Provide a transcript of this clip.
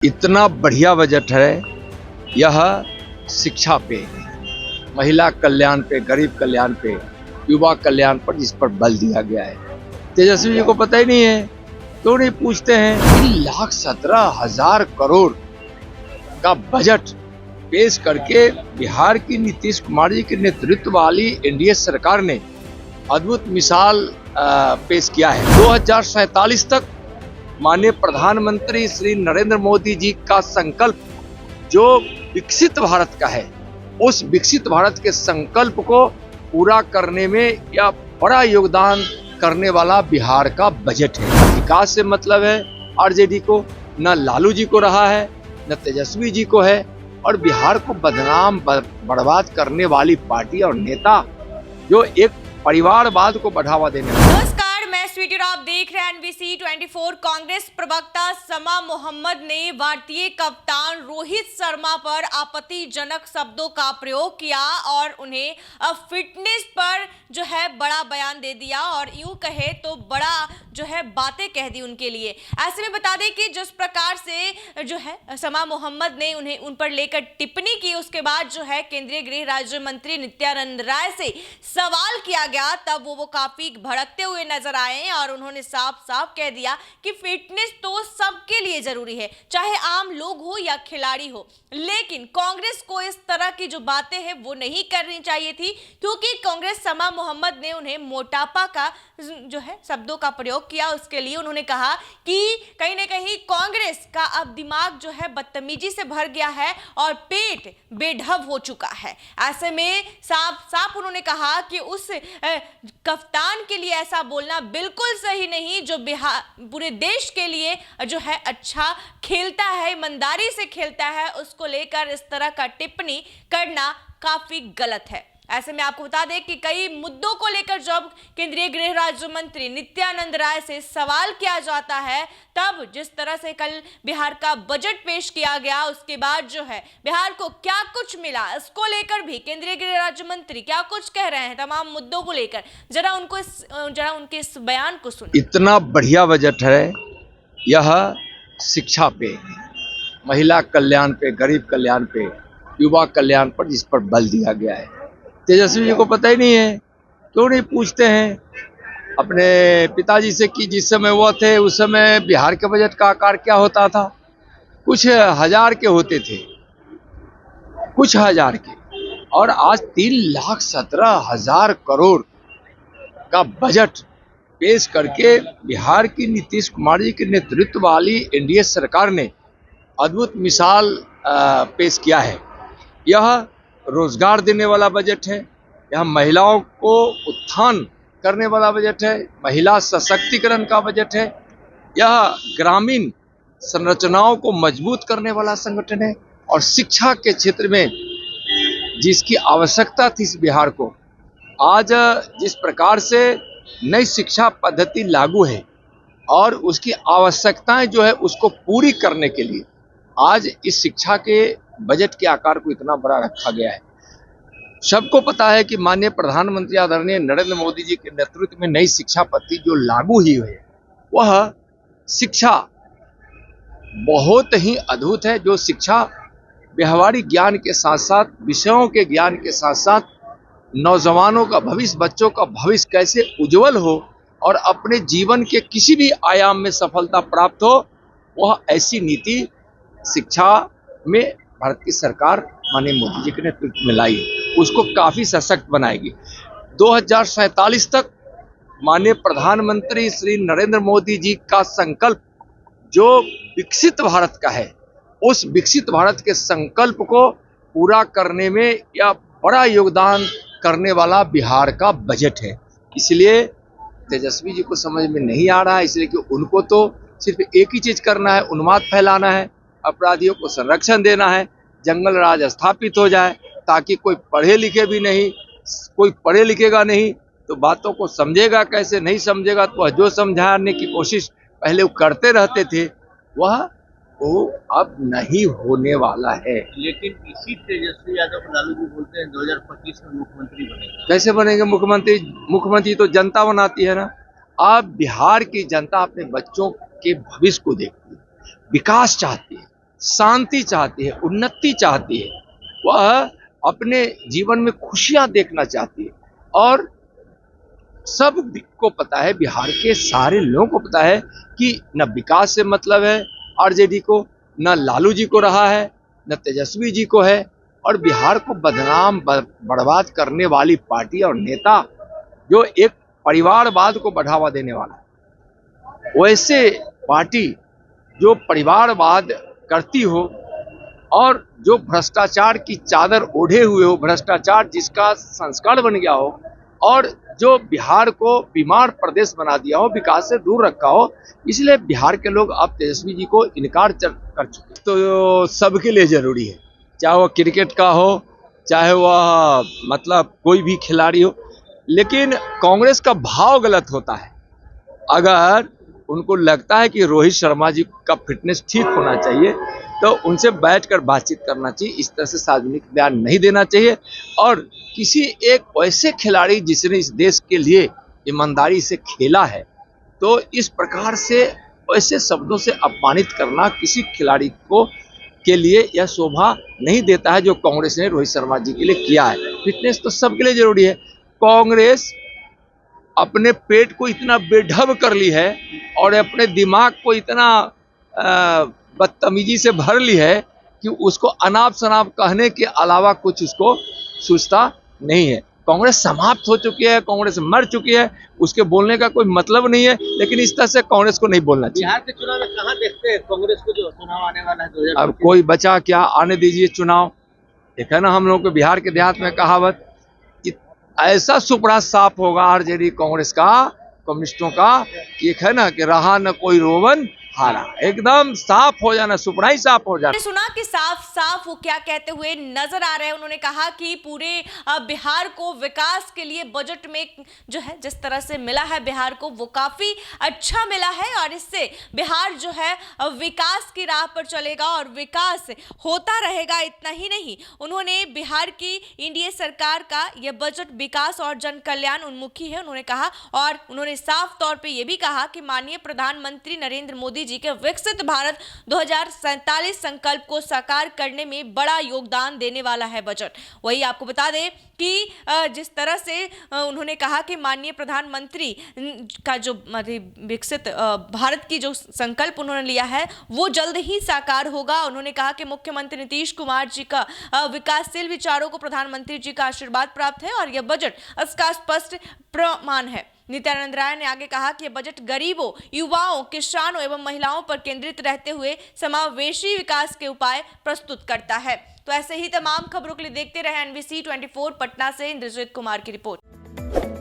इतना बढ़िया बजट है। यह शिक्षा पे, महिला कल्याण पे, गरीब कल्याण पे, युवा कल्याण पर, जिस पर बल दिया गया है। तेजस्वी जी को पता ही नहीं है, क्यों नहीं पूछते हैं। 3,17,000 करोड़ का बजट पेश करके बिहार की नीतीश कुमार जी के नेतृत्व वाली एनडीए सरकार ने अद्भुत मिसाल पेश किया है। 2047 तक माननीय प्रधानमंत्री श्री नरेंद्र मोदी जी का संकल्प जो विकसित भारत का है, उस विकसित भारत के संकल्प को पूरा करने में यह बड़ा योगदान करने वाला बिहार का बजट है। विकास से मतलब है आरजेडी को, न लालू जी को रहा है, न तेजस्वी जी को है, और बिहार को बदनाम बर्बाद करने वाली पार्टी और नेता जो एक परिवारवाद को बढ़ावा देने वाला। नमस्कार, मैं स्वीटी और आप देख रहे हैं एनबीसी 24। कांग्रेस प्रवक्ता समा मोहम्मद ने भारतीय कप्तान रोहित शर्मा पर आपत्तिजनक शब्दों का प्रयोग किया और उन्हें फिटनेस पर जो है बड़ा बयान दे दिया और यूं कहे तो बड़ा जो है बातें कह दी उनके लिए। ऐसे में बता दें कि जिस प्रकार से जो है समा मोहम्मद ने उन पर लेकर टिप्पणी की, उसके बाद जो है केंद्रीय गृह राज्य मंत्री नित्यानंद राय से सवाल किया गया, तब वो काफी भड़कते हुए नजर आए और उन्होंने साफ साफ कह दिया कि फिटनेस तो सबके लिए जरूरी है, चाहे आम लोग हो या खिलाड़ी हो, लेकिन कांग्रेस को इस तरह की जो बातें हैं वो नहीं करनी चाहिए थी, क्योंकि कांग्रेस समा मोहम्मद ने उन्हें मोटापा का जो है शब्दों का प्रयोग किया। उसके लिए उन्होंने कहा कि कहीं ना कहीं कांग्रेस का अब दिमाग जो है बदतमीजी से भर गया है और पेट बेढब हो चुका है। ऐसे में साफ साफ उन्होंने कहा कि उस कप्तान के लिए ऐसा बोलना बिल्कुल सही नहीं, जो बिहार पूरे देश के लिए जो है अच्छा खेलता है, ईमानदारी से खेलता है, उसको लेकर इस तरह का टिप्पणी करना काफी गलत है। ऐसे में आपको बता दें कि कई मुद्दों को लेकर जब केंद्रीय गृह राज्य मंत्री नित्यानंद राय से सवाल किया जाता है, तब जिस तरह से कल बिहार का बजट पेश किया गया, उसके बाद जो है बिहार को क्या कुछ मिला, इसको लेकर भी केंद्रीय गृह राज्य मंत्री क्या कुछ कह रहे हैं तमाम मुद्दों को लेकर, जरा उनके इस बयान को सुनिए। इतना बढ़िया बजट है। यह शिक्षा पे, महिला कल्याण पे, गरीब कल्याण पे, युवा कल्याण पर, जिस पर बल दिया गया है। तेजस्वी जी को पता ही नहीं है, क्यों नहीं पूछते हैं अपने पिताजी से कि जिस समय वो थे उस समय बिहार के बजट का आकार क्या होता था। कुछ हजार के होते थे, कुछ हजार के, और आज 3,17,000 करोड़ का बजट पेश करके बिहार की नीतीश कुमार जी के नेतृत्व वाली एनडीए सरकार ने अद्भुत मिसाल पेश किया है। यह रोजगार देने वाला बजट है, यह महिलाओं को उत्थान करने वाला बजट है, महिला सशक्तिकरण का बजट है, यह ग्रामीण संरचनाओं को मजबूत करने वाला संगठन है, और शिक्षा के क्षेत्र में जिसकी आवश्यकता थी इस बिहार को, आज जिस प्रकार से नई शिक्षा पद्धति लागू है और उसकी आवश्यकताएं जो है उसको पूरी करने के लिए आज इस शिक्षा के बजट के आकार को इतना बड़ा रखा गया है। सबको पता है कि माननीय प्रधानमंत्री आदरणीय नरेंद्र मोदी जी के नेतृत्व में नई शिक्षा पद्धति जो लागू हुई है, वह शिक्षा बहुत ही अद्भुत है। जो शिक्षा व्यवहारिक ज्ञान के साथ साथ, विषयों के ज्ञान के साथ साथ नौजवानों का भविष्य, बच्चों का भविष्य कैसे उज्जवल हो और अपने जीवन के किसी भी आयाम में सफलता प्राप्त हो, वह ऐसी नीति शिक्षा में भारत की सरकार माननीय मोदी जी के नेतृत्व में लाई, उसको काफी सशक्त बनाएगी। 2047 तक माननीय प्रधानमंत्री श्री नरेंद्र मोदी जी का संकल्प जो विकसित भारत का है, उस विकसित भारत के संकल्प को पूरा करने में यह बड़ा योगदान करने वाला बिहार का बजट है। इसलिए तेजस्वी जी को समझ में नहीं आ रहा है, इसलिए कि उनको तो सिर्फ एक ही चीज करना है, उन्माद फैलाना है, अपराधियों को संरक्षण देना है, जंगल राज स्थापित हो जाए, ताकि कोई पढ़े लिखे भी नहीं, कोई पढ़े लिखेगा नहीं तो बातों को समझेगा कैसे, नहीं समझेगा तो जो समझाने की कोशिश पहले वो करते रहते थे, वह वो अब नहीं होने वाला है। लेकिन इसी तेजस्वी यादव को लालू जी बोलते हैं 2025 में मुख्यमंत्री बनेगा। कैसे बनेंगे मुख्यमंत्री? मुख्यमंत्री तो जनता बनाती है ना। अब बिहार की जनता अपने बच्चों के भविष्य को देखती है, विकास चाहती है, शांति चाहती है, उन्नति चाहती है, वह अपने जीवन में खुशियां देखना चाहती है। और सब को पता है, बिहार के सारे लोगों को पता है कि न विकास से मतलब है आरजेडी को, न लालू जी को रहा है, न तेजस्वी जी को है, और बिहार को बदनाम बर्बाद करने वाली पार्टी और नेता जो एक परिवारवाद को बढ़ावा देने वाला है, वैसे पार्टी जो परिवारवाद करती हो और जो भ्रष्टाचार की चादर ओढ़े हुए हो, भ्रष्टाचार जिसका संस्कार बन गया हो, और जो बिहार को बीमार प्रदेश बना दिया हो, विकास से दूर रखा हो, इसलिए बिहार के लोग अब तेजस्वी जी को इनकार कर चुके। तो सबके लिए जरूरी है, चाहे वह क्रिकेट का हो, चाहे वह मतलब कोई भी खिलाड़ी हो, लेकिन कांग्रेस का भाव गलत होता है। अगर उनको लगता है कि रोहित शर्मा जी का फिटनेस ठीक होना चाहिए तो उनसे बैठकर बातचीत करना चाहिए, इस तरह से सार्वजनिक बयान नहीं देना चाहिए। और किसी एक ऐसे खिलाड़ी जिसने इस देश के लिए ईमानदारी से खेला है, तो इस प्रकार से ऐसे शब्दों से अपमानित करना किसी खिलाड़ी को के लिए यह शोभा नहीं देता है जो कांग्रेस ने रोहित शर्मा जी के लिए किया है। फिटनेस तो सबके लिए जरूरी है। कांग्रेस अपने पेट को इतना बेढब कर ली है और अपने दिमाग को इतना बदतमीजी से भर ली है कि उसको अनाप शनाप कहने के अलावा कुछ उसको सूझता नहीं है। कांग्रेस समाप्त हो चुकी है, कांग्रेस मर चुकी है, उसके बोलने का कोई मतलब नहीं है। लेकिन इस तरह से कांग्रेस को नहीं बोलना चाहिए। बिहार के चुनाव में कहाँ देखते हैं कांग्रेस को, जो चुनाव आने वाला है 2025? अब कोई बचा क्या, आने दीजिए चुनाव। एक है ना हम लोग के बिहार के देहात में कहावत, ऐसा सुपड़ा साफ होगा आरजेडी कांग्रेस का, कम्युनिस्टों का, एक है ना कि रहा न कोई रोवन हारा, एकदम साफ हो जाना, सुपड़ा ही साफ हो जाना। सुना कि साफ साफ वो क्या कहते हुए नजर आ रहे हैं। उन्होंने कहा कि पूरे बिहार को विकास के लिए बजट में जो है जिस तरह से मिला है बिहार को, वो काफी अच्छा मिला है और इससे बिहार जो है विकास की राह पर चलेगा और विकास होता रहेगा। इतना ही नहीं, उन्होंने बिहार की एनडीए सरकार का यह बजट विकास और जन कल्याण उन्मुखी है, उन्होंने कहा। और उन्होंने साफ तौर पर यह भी कहा कि माननीय प्रधानमंत्री नरेंद्र मोदी जी के विकसित भारत 2047 संकल्प को साकार करने में बड़ा योगदान देने वाला है बजट। वही आपको बता दें कि जिस तरह से उन्होंने कहा कि माननीय प्रधानमंत्री का जो विकसित भारत की जो संकल्प उन्होंने लिया है वो जल्द ही साकार होगा। उन्होंने कहा कि मुख्यमंत्री नीतीश कुमार जी का विकासशील विचारों को प्रधानमंत्री जी का आशीर्वाद प्राप्त है और यह बजट इसका स्पष्ट प्रमाण है। नित्यानंद राय ने आगे कहा कि यह बजट गरीबों, युवाओं, किसानों एवं महिलाओं पर केंद्रित रहते हुए समावेशी विकास के उपाय प्रस्तुत करता है। तो ऐसे ही तमाम खबरों के लिए देखते रहे NBC 24 पटना से इंद्रजीत कुमार की रिपोर्ट।